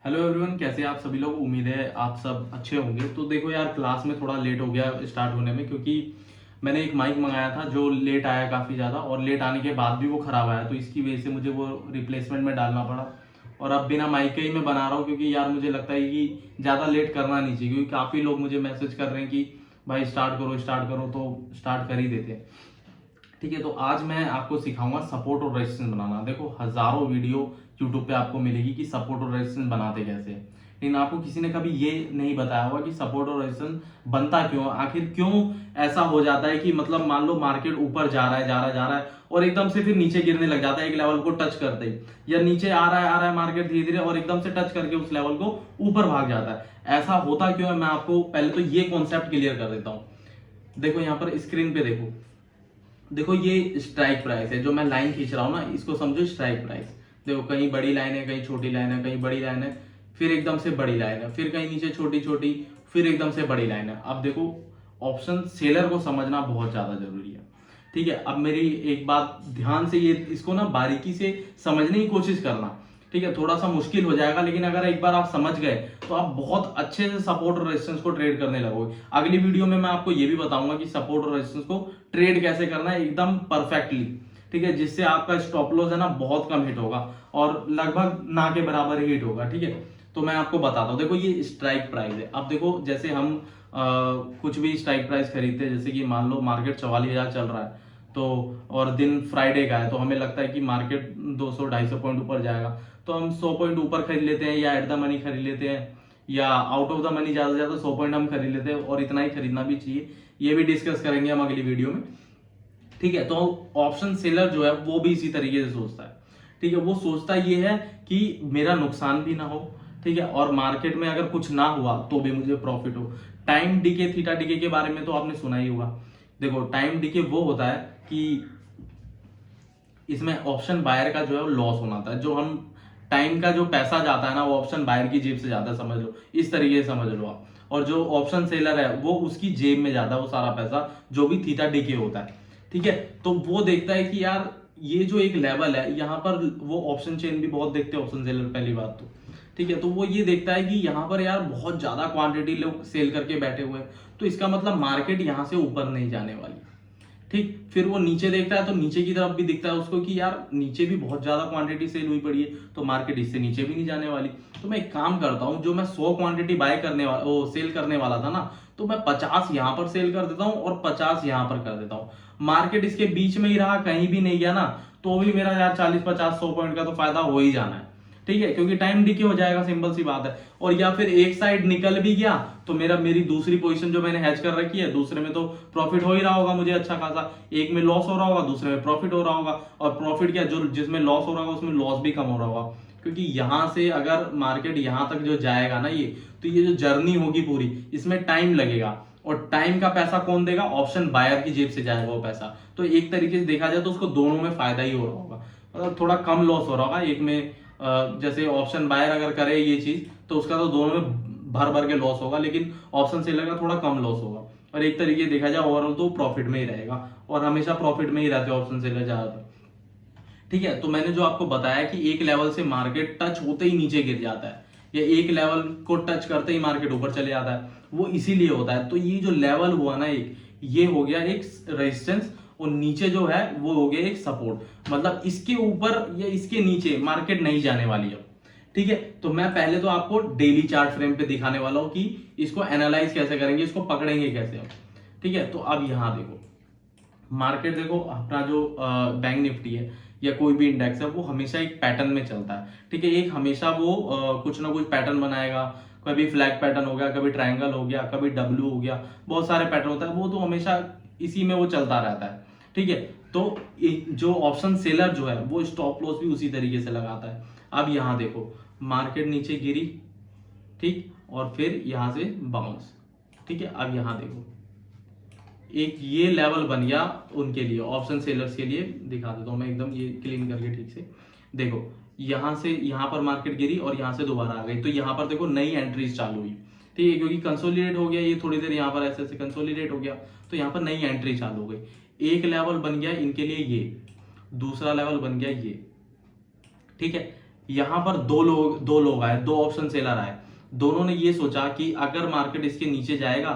Hello everyone, कैसे हैं आप सभी लोग। उम्मीद है आप सब अच्छे होंगे। तो देखो यार, क्लास में थोड़ा लेट हो गया स्टार्ट होने में, क्योंकि मैंने एक माइक मंगाया था जो लेट आया काफ़ी ज़्यादा, और लेट आने के बाद भी वो ख़राब आया, तो इसकी वजह से मुझे वो रिप्लेसमेंट में डालना पड़ा। और अब बिना माइक के ही मैं बना रहा हूँ, क्योंकि यार मुझे लगता है कि ज़्यादा लेट करना नहीं चाहिए, क्योंकि काफ़ी लोग मुझे मैसेज कर रहे हैं कि भाई स्टार्ट करो, तो स्टार्ट कर ही देते हैं। ठीक है, तो आज मैं आपको सिखाऊंगा सपोर्ट और रेजिस्टेंस बनाना। देखो, हजारों वीडियो यूट्यूब पे आपको मिलेगी कि सपोर्ट और रेजिस्टेंस बनाते कैसे हैं, लेकिन आपको किसी ने कभी ये नहीं बताया होगा कि सपोर्ट और रेजिस्टेंस बनता क्यों, आखिर क्यों ऐसा हो जाता है कि मतलब मान लो मार्केट ऊपर जा रहा है जा रहा है और एकदम से फिर नीचे गिरने लग जाता है एक लेवल को टच करते ही, या नीचे आ रहा है मार्केट धीरे धीरे और एकदम से टच करके उस लेवल को ऊपर भाग जाता है। ऐसा होता क्यों है, मैं आपको पहले तो ये कॉन्सेप्ट क्लियर कर देता हूँ। देखो यहाँ पर स्क्रीन पे देखो, देखो ये स्ट्राइक प्राइस है जो मैं लाइन खींच रहा हूँ ना, इसको समझो स्ट्राइक प्राइस। देखो, कहीं बड़ी लाइन है, कहीं छोटी लाइन है, कहीं बड़ी लाइन है, फिर एकदम से बड़ी लाइन है, फिर कहीं नीचे छोटी छोटी, फिर एकदम से बड़ी लाइन है। अब देखो, ऑप्शन सेलर को समझना बहुत ज्यादा जरूरी है। ठीक है, अब मेरी एक बात ध्यान से ये इसको ना बारीकी से समझने की कोशिश करना। ठीक है, थोड़ा सा मुश्किल हो जाएगा, लेकिन अगर एक बार आप समझ गए तो आप बहुत अच्छे से सपोर्ट और रेजिस्टेंस को ट्रेड करने लगोगे। अगली वीडियो में मैं आपको ये भी बताऊंगा कि सपोर्ट और रेजिस्टेंस को ट्रेड कैसे करना है एकदम परफेक्टली। ठीक है, जिससे आपका स्टॉप लॉस है ना बहुत कम हिट होगा और लगभग ना के बराबर ही हिट होगा। ठीक है, तो मैं आपको बताता हूँ। देखो, ये स्ट्राइक प्राइस है। अब देखो, जैसे हम कुछ भी स्ट्राइक प्राइस खरीदते हैं, जैसे कि मान लो मार्केट 44,000 चल रहा है, तो और दिन फ्राइडे का है, तो हमें लगता है कि मार्केट 200-250 पॉइंट ऊपर जाएगा, तो हम 100 पॉइंट ऊपर खरीद लेते हैं, या एट द मनी खरीद लेते हैं, या आउट ऑफ द मनी ज्यादा से ज्यादा 100 पॉइंट हम खरीद लेते हैं, और इतना ही खरीदना भी चाहिए। ये भी डिस्कस करेंगे हम अगली वीडियो में। ठीक है, तो ऑप्शन सेलर जो है वो भी इसी तरीके से सोचता है। ठीक है, वो सोचता ये है कि मेरा नुकसान भी ना हो। ठीक है, और मार्केट में अगर कुछ ना हुआ तो भी मुझे प्रॉफिट हो। टाइम डीके, थीटा डीके के बारे में तो आपने सुना ही होगा। देखो, टाइम डीके वो होता है कि इसमें ऑप्शन बायर का जो है वो लॉस होना था, जो हम टाइम का जो पैसा जाता है ना, वो ऑप्शन बायर की जेब से जाता है, समझ लो, इस तरीके से समझ लो आप। और जो ऑप्शन सेलर है वो उसकी जेब में जाता है वो सारा पैसा, जो भी थीटा डीके होता है। ठीक है, तो वो देखता है कि यार ये जो एक लेवल है यहाँ पर, वो ऑप्शन चेन भी बहुत देखते हैं ऑप्शन सेलर, पहली बात तो। ठीक है, तो वो ये देखता है कि यहाँ पर यार बहुत ज्यादा क्वांटिटी लोग सेल करके बैठे हुए हैं, तो इसका मतलब मार्केट यहाँ से ऊपर नहीं जाने वाली। ठीक, फिर वो नीचे देखता है तो नीचे की तरफ भी दिखता है उसको कि यार नीचे भी बहुत ज्यादा क्वांटिटी सेल हुई पड़ी है, तो मार्केट इससे नीचे भी नहीं जाने वाली। तो मैं एक काम करता हूँ, जो मैं 100 क्वांटिटी बाय करने वाला, वो सेल करने वाला था ना, तो मैं 50 यहाँ पर सेल कर देता हूँ और 50 यहाँ पर कर देता हूँ। मार्केट इसके बीच में ही रहा, कहीं भी नहीं गया ना, तो भी मेरा यार 40-50-100 पॉइंट का तो फायदा हो ही जाना है। ठीक है, क्योंकि टाइम डिके हो जाएगा, सिंपल सी बात है। और या फिर एक साइड निकल भी गया तो मेरी दूसरी पोजीशन जो मैंने हैच कर रखी है, दूसरे में तो प्रॉफिट हो ही रहा होगा मुझे अच्छा खासा। एक में लॉस हो रहा होगा, दूसरे में प्रॉफिट हो रहा होगा। और प्रॉफिट क्या, जो जिसमें लॉस हो रहा होगा उसमें लॉस भी कम हो रहा होगा, क्योंकि यहां से अगर मार्केट यहां तक जो जाएगा ना, ये तो ये जो जर्नी होगी पूरी, इसमें टाइम लगेगा। और टाइम का पैसा कौन देगा, ऑप्शन बायर की जेब से जाएगा वो पैसा। तो एक तरीके से देखा जाए तो उसको दोनों में फायदा ही हो रहा होगा, मतलब थोड़ा कम लॉस हो रहा होगा एक में। जैसे ऑप्शन बायर अगर करे ये चीज, तो उसका तो दोनों में भर भर के लॉस होगा, लेकिन ऑप्शन सेलर का थोड़ा कम लॉस होगा। और एक तरीके देखा जाए ओवरऑल तो प्रॉफिट में ही रहेगा, और हमेशा प्रॉफिट में ही रहते हैं ऑप्शन सेलर ज्यादातर। ठीक है, तो मैंने जो आपको बताया कि एक लेवल से मार्केट टच होते ही नीचे गिर जाता है, या एक लेवल को टच करते ही मार्केट ऊपर चले जाता है, वो इसीलिए होता है। तो ये जो लेवल हुआ ना एक, ये हो गया एक रेजिस्टेंस, और नीचे जो है वो हो गया एक सपोर्ट। मतलब इसके ऊपर या इसके नीचे मार्केट नहीं जाने वाली है। ठीक है, तो मैं पहले तो आपको डेली चार्ट फ्रेम पे दिखाने वाला हूं कि इसको एनालाइज कैसे करेंगे, इसको पकड़ेंगे कैसे हम। ठीक है, तो अब यहां देखो, मार्केट देखो, अपना जो बैंक निफ्टी है या कोई भी इंडेक्स है, वो हमेशा एक पैटर्न में चलता है। ठीक है, एक हमेशा वो कुछ ना कुछ पैटर्न बनाएगा। कभी फ्लैग पैटर्न हो गया, कभी ट्रायंगल हो गया, कभी डब्ल्यू हो गया, बहुत सारे पैटर्न होता है, वो तो हमेशा इसी में वो चलता रहता है। ठीक है, तो जो ऑप्शन सेलर जो है वो स्टॉप लॉस भी उसी तरीके से लगाता है। अब यहां देखो, मार्केट नीचे गिरी, ठीक, और फिर यहां से बाउंस। ठीक है, अब यहां देखो, एक ये लेवल बन गया उनके लिए, ऑप्शन सेलर्स के लिए। दिखा देता हूं मैं एकदम ये क्लीन करके ठीक से। देखो, यहां से यहां पर मार्केट गिरी और यहां से दोबारा आ गई, तो यहां पर देखो नई एंट्रीज चालू हुई। ठीक है, क्योंकि कंसोलिडेट हो गया ये, थोड़ी देर यहां पर ऐसे ऐसे कंसोलिडेट हो गया, तो यहां पर नई एंट्री चालू हो गई। एक लेवल बन गया इनके लिए ये, दूसरा लेवल बन गया ये। ठीक है, यहाँ पर दो लोग आए, दो ऑप्शन सेलर आए। दोनों ने ये सोचा कि अगर मार्केट इसके नीचे जाएगा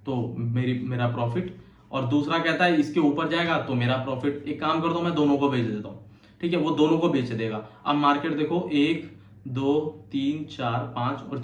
तो मेरा प्रॉफिट, और दूसरा कहता है इसके ऊपर जाएगा तो मेरा प्रॉफिट। एक काम करता हूं, मैं दोनों को बेच देता हूँ। ठीक है, वो दोनों को बेच देगा। अब मार्केट देखो, 1 2 3 4 5 और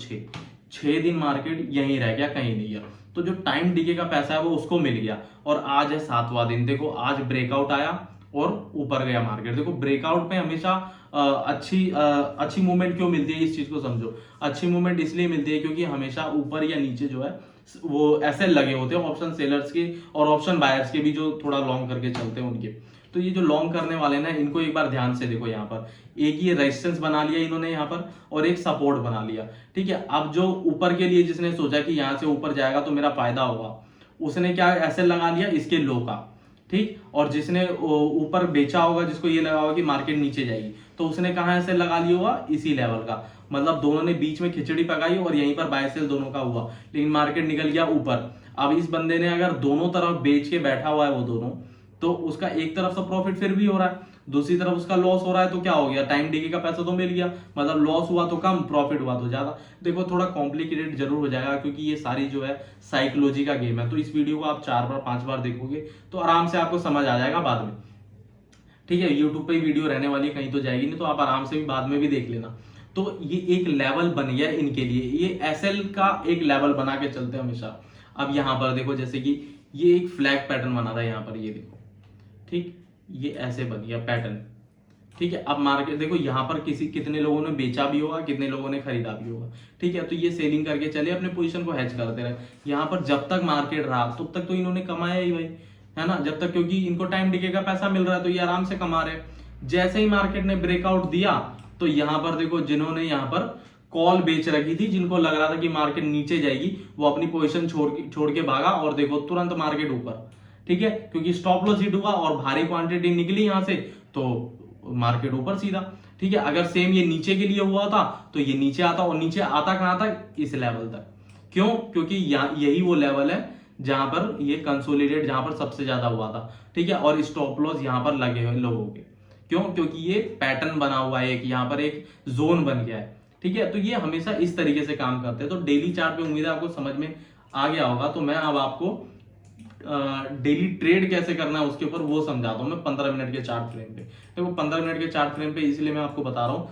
6 दिन मार्केट यहीं रह गया, कहीं नहीं गया। तो जो टाइम डीके का पैसा है वो उसको मिल गया। और आज है 7वां दिन, देखो आज ब्रेकआउट आया और ऊपर गया मार्केट। देखो ब्रेकआउट में हमेशा अच्छी मूवमेंट क्यों मिलती है, इस चीज को समझो। अच्छी मूवमेंट इसलिए मिलती है क्योंकि हमेशा ऊपर या नीचे जो है वो ऐसे लगे होते हैं ऑप्शन सेलर्स के और ऑप्शन बायर्स के भी, जो थोड़ा लॉन्ग करके चलते हैं उनके। तो ये जो लॉन्ग करने वाले ना, इनको एक बार ध्यान से देखो। यहाँ पर एक ये रेजिस्टेंस बना लिया इन्होंने यहाँ पर, और एक सपोर्ट बना लिया। ठीक है, अब जो ऊपर के लिए जिसने सोचा कि यहाँ से ऊपर जाएगा तो मेरा फायदा होगा, उसने क्या ऐसे लगा लिया इसके लो का। ठीक, और जिसने ऊपर बेचा होगा, जिसको ये लगा होगा कि मार्केट नीचे जाएगी, तो उसने कहा ऐसे लगा लिया होगा इसी लेवल का। मतलब दोनों ने बीच में खिचड़ी पकाई और यहीं पर बाय सेल दोनों का हुआ, लेकिन मार्केट निकल गया ऊपर। अब इस बंदे ने अगर दोनों तरफ बेच के बैठा हुआ है वो दोनों, तो उसका एक तरफ से प्रॉफिट फिर भी हो रहा है, दूसरी तरफ उसका लॉस हो रहा है। तो क्या हो गया, टाइम डीके का पैसा तो मिल गया, मतलब लॉस हुआ तो कम, प्रॉफिट हुआ तो ज्यादा। देखो थोड़ा कॉम्प्लिकेटेड जरूर हो जाएगा, क्योंकि ये सारी जो है साइकोलॉजी का गेम है। तो इस वीडियो को आप 4 बार 5 बार देखोगे तो आराम से आपको समझ आ जाएगा बाद में। ठीक है, यूट्यूब पे वीडियो रहने वाली है, कहीं तो जाएगी नहीं, तो आप आराम से भी बाद में भी देख लेना। तो ये एक लेवल बन गया इनके लिए, ये एसएल का एक लेवल बना के चलते हैं हमेशा। अब यहाँ पर देखो, जैसे कि ये एक फ्लैग पैटर्न बना था यहाँ पर, ये देखो। ठीक, ये ऐसे बन गया पैटर्न। ठीक है, अब मार्केट देखो यहाँ पर कितने लोगों ने बेचा भी होगा, कितने लोगों ने खरीदा भी होगा। ठीक है, तो ये सेलिंग करके चले, अपने पोजीशन को हेज करते रहे। यहाँ पर जब तक मार्केट रहा तब तक तो इन्होंने कमाया ही भाई, है ना, जब तक, क्योंकि इनको टाइम डिके का पैसा मिल रहा है तो ये आराम से कमा रहे हैं। जैसे ही मार्केट ने ब्रेकआउट दिया तो यहाँ पर देखो, जिन्होंने यहाँ पर कॉल बेच रखी थी, जिनको लग रहा था कि मार्केट नीचे जाएगी, वो अपनी पोजीशन छोड़ के भागा, और देखो तुरंत मार्केट ऊपर। ठीक है, क्योंकि स्टॉप लॉस हिट हुआ और भारी क्वांटिटी निकली यहां से, तो मार्केट ऊपर सीधा। ठीक है, अगर सेम ये नीचे के लिए हुआ था तो ये नीचे आता, और नीचे आता कहां तक, इस लेवल तक। क्यों, क्योंकि यही वो लेवल है जहां पर ये कंसोलिडेट, जहां पर सबसे ज्यादा हुआ था। ठीक है, और स्टॉप लॉस यहां पर लगे हुए लोगों के। क्यों, क्योंकि ये पैटर्न बना हुआ है, एक यहाँ पर एक जोन बन गया है। ठीक है, तो ये हमेशा इस तरीके से काम करते हैं। तो डेली चार्ट पे उम्मीद है आपको समझ में आ गया होगा। तो मैं अब आपको डेली ट्रेड कैसे करना है उसके ऊपर वो समझाता हूं मैं 15 मिनट के चार्ट फ्रेम पे। देखो 15 मिनट के चार्ट फ्रेम पे इसलिए मैं आपको बता रहा हूं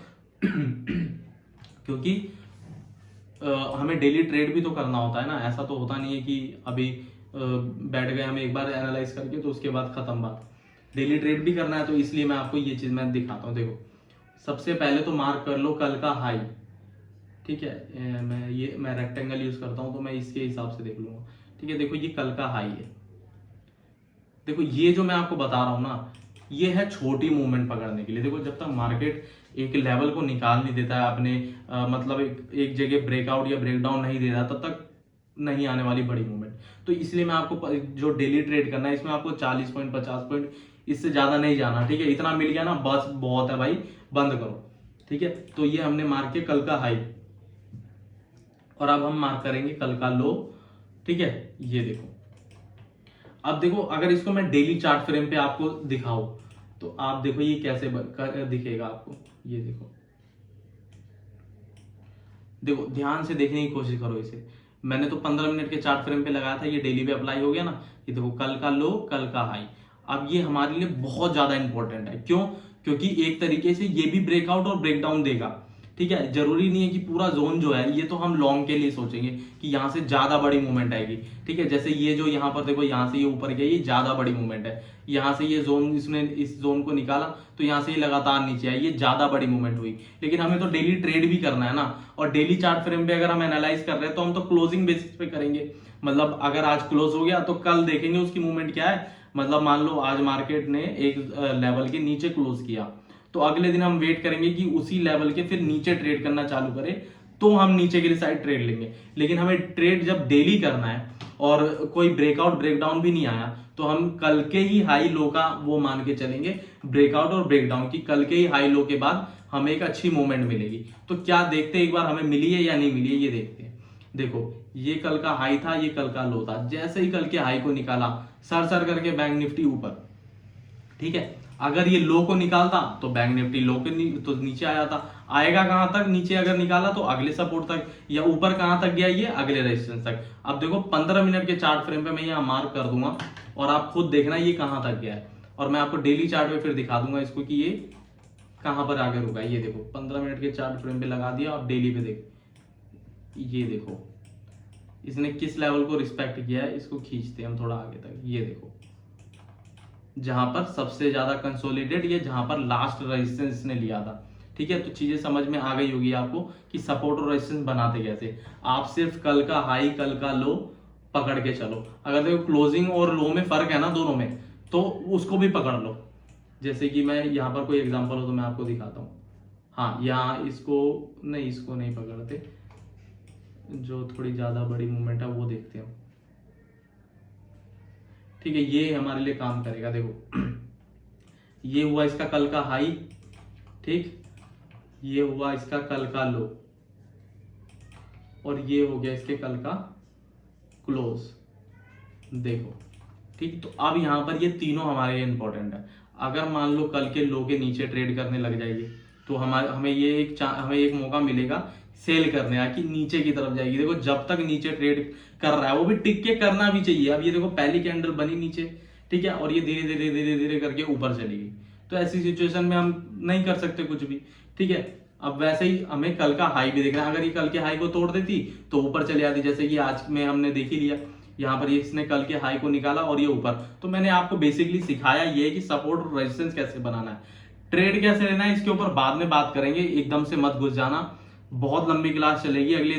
क्योंकि हमें डेली ट्रेड भी तो करना होता है ना। ऐसा तो होता नहीं है कि अभी बैठ गए हम एक बार एनालाइज करके तो उसके बाद खत्म बात। डेली ट्रेड भी करना है, तो इसलिए मैं आपको ये चीज मैं दिखाता हूँ। देखो सबसे पहले तो मार्क कर लो कल का हाई। ठीक है, मैं रेक्टेंगल यूज करता हूँ तो मैं इसके हिसाब से देख लूंगा। ठीक है, देखो ये कल का हाई है। देखो ये जो मैं आपको बता रहा हूं ना, ये है छोटी मूवमेंट पकड़ने के लिए। देखो जब तक मार्केट एक लेवल को निकाल नहीं देता है अपने, मतलब एक जगह ब्रेकआउट या ब्रेकडाउन नहीं दे रहा, तब तक नहीं आने वाली बड़ी मूवमेंट। तो इसलिए मैं आपको जो डेली ट्रेड करना है, इसमें आपको 40 पॉइंट 50 पॉइंट इससे ज्यादा नहीं जाना। ठीक है, इतना मिल गया ना बस बहुत है भाई, बंद करो। ठीक है, तो ये हमने मार्क किया कल का हाई, और अब हम मार्क करेंगे कल का लो। ठीक है, ये देखो। अब देखो अगर इसको मैं डेली चार्ट फ्रेम पे आपको दिखाऊं तो आप देखो ये कैसे दिखेगा आपको। ये देखो, देखो ध्यान से देखने की कोशिश करो इसे। मैंने तो 15 मिनट के चार्ट फ्रेम पे लगाया था, ये डेली पे अप्लाई हो गया ना। ये देखो कल का लो, कल का हाई। अब ये हमारे लिए बहुत ज्यादा इंपॉर्टेंट है। क्यों, क्योंकि एक तरीके से ये भी ब्रेकआउट और ब्रेकडाउन देगा। ठीक है, जरूरी नहीं है कि पूरा जोन जो है, ये तो हम लॉन्ग के लिए सोचेंगे कि यहाँ से ज्यादा बड़ी मूवमेंट आएगी। ठीक है, जैसे ये जो यहाँ पर देखो, यहाँ से ये ऊपर गया, ये ज्यादा बड़ी मूवमेंट है। यहाँ से ये जोन, इसने इस जोन को निकाला तो यहाँ से ये लगातार नीचे आई, ये ज्यादा बड़ी मूवमेंट हुई। लेकिन हमें तो डेली ट्रेड भी करना है ना, और डेली चार्ट फ्रेम पे अगर हम एनालाइज कर रहे हैं तो हम तो क्लोजिंग बेसिस पे करेंगे। मतलब अगर आज क्लोज हो गया तो कल देखेंगे उसकी मूवमेंट क्या है। मतलब मान लो आज मार्केट ने एक लेवल के नीचे क्लोज किया, तो अगले दिन हम वेट करेंगे कि उसी लेवल के फिर नीचे ट्रेड करना चालू करे, तो हम नीचे के लिए साइड ट्रेड लेंगे। लेकिन हमें ट्रेड जब डेली करना है और कोई ब्रेकआउट ब्रेकडाउन भी नहीं आया, तो हम कल के ही हाई लो का वो मान के चलेंगे, ब्रेकआउट और ब्रेकडाउन की कल के ही हाई लो के बाद हमें एक अच्छी मूवमेंट मिलेगी। तो क्या देखते हैं एक बार हमें मिली है या नहीं मिली है, ये देखते हैं। देखो ये कल का हाई था, ये कल का लो था। जैसे ही कल के हाई को निकाला, सर करके बैंक निफ्टी ऊपर। ठीक है, अगर ये लो को निकालता तो बैंक निफ्टी लो के तो नीचे आ जाता। आएगा कहां तक नीचे, अगर निकाला तो अगले सपोर्ट तक, या ऊपर कहां तक गया ये अगले रेजिस्टेंस तक। अब देखो 15 मिनट के चार्ट फ्रेम पे मैं यहाँ मार्क कर दूंगा और आप खुद देखना ये कहां तक गया है, और मैं आपको डेली चार्ट पे फिर दिखा दूंगा इसको कि ये कहां पर आगे रुका है। ये देखो 15 मिनट के चार्ट फ्रेम पे लगा दिया, आप डेली पे देखो, ये देखो इसने किस लेवल को रिस्पेक्ट किया है। इसको खींचते हैं हम थोड़ा आगे तक, ये देखो जहां पर सबसे ज्यादा कंसोलिडेट, या जहां पर लास्ट रेजिस्टेंस ने लिया था। ठीक है, तो चीजें समझ में आ गई होगी आपको कि सपोर्ट और रेजिस्टेंस बनाते कैसे। आप सिर्फ कल का हाई कल का लो पकड़ के चलो। अगर देखो क्लोजिंग और लो में फर्क है ना दोनों में, तो उसको भी पकड़ लो। जैसे कि मैं यहाँ पर कोई एग्जांपल हो तो मैं आपको दिखाता हूँ। हाँ, यहाँ इसको नहीं पकड़ते, जो थोड़ी ज्यादा बड़ी मूवमेंट है वो देखते हैं। ठीक है, ये हमारे लिए काम करेगा। देखो ये हुआ इसका कल का हाई, ठीक, ये हुआ इसका कल का लो, और ये हो गया इसके कल का क्लोज। देखो ठीक, तो अब यहां पर ये तीनों हमारे लिए इंपॉर्टेंट है। अगर मान लो कल के लो के नीचे ट्रेड करने लग जाएगी तो हमें एक मौका मिलेगा सेल करने का कि नीचे की तरफ जाएगी। देखो जब तक नीचे ट्रेड कर रहा है वो भी टिक के करना भी चाहिए। अब ये देखो पहली कैंडल बनी नीचे, ठीक है, और ये धीरे धीरे धीरे धीरे करके ऊपर चली गई, तो ऐसी सिचुएशन में हम नहीं कर सकते कुछ भी। ठीक है, अब वैसे ही हमें कल का हाई भी देखना है। अगर ये कल के हाई को तोड़ देती तो ऊपर चली जाती, जैसे कि आज में हमने देख ही लिया, यहाँ पर इसने कल के हाई को निकाला और ये ऊपर। तो मैंने आपको बेसिकली सिखाया ये कि सपोर्ट और रेजिस्टेंस कैसे बनाना है, ट्रेड कैसे लेना है, इसके ऊपर बाद में बात करेंगे। एकदम से मत घुस जाना, बहुत लंबी क्लास चलेगी। अगले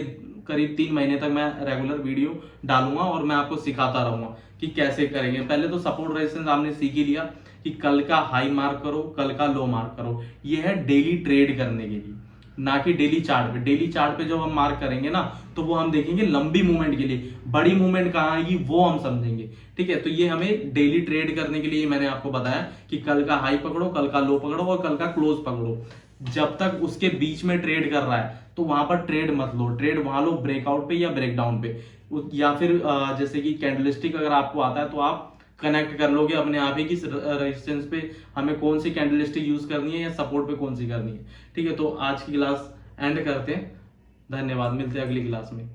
करीब 3 महीने तक मैं रेगुलर वीडियो डालूंगा और मैं आपको सिखाता रहूंगा कि कैसे करेंगे। पहले तो सपोर्ट रेजिस्टेंस आपने सीख ही लिया कि कल का हाई मार्क करो, कल का लो मार्क करो। ये है डेली ट्रेड करने के लिए, ना कि डेली चार्ट पे। डेली चार्ट पे जब हम मार्क करेंगे ना तो वो हम देखेंगे लंबी मूवमेंट के लिए, बड़ी मूवमेंट कहाँ आएगी वो हम समझेंगे। ठीक है, तो ये हमें डेली ट्रेड करने के लिए मैंने आपको बताया कि कल का हाई पकड़ो, कल का लो पकड़ो और कल का क्लोज पकड़ो। जब तक उसके बीच में ट्रेड कर रहा है तो वहां पर ट्रेड मत लो, ट्रेड वहां लो ब्रेकआउट पे या ब्रेकडाउन पे, या फिर जैसे कि कैंडलस्टिक अगर आपको आता है तो आप कनेक्ट कर लोगे अपने आप ही कि रेजिस्टेंस पे हमें कौन सी कैंडलस्टिक यूज करनी है या सपोर्ट पे कौन सी करनी है। ठीक है, तो आज की क्लास एंड करते हैं। धन्यवाद, मिलते हैं अगली क्लास में।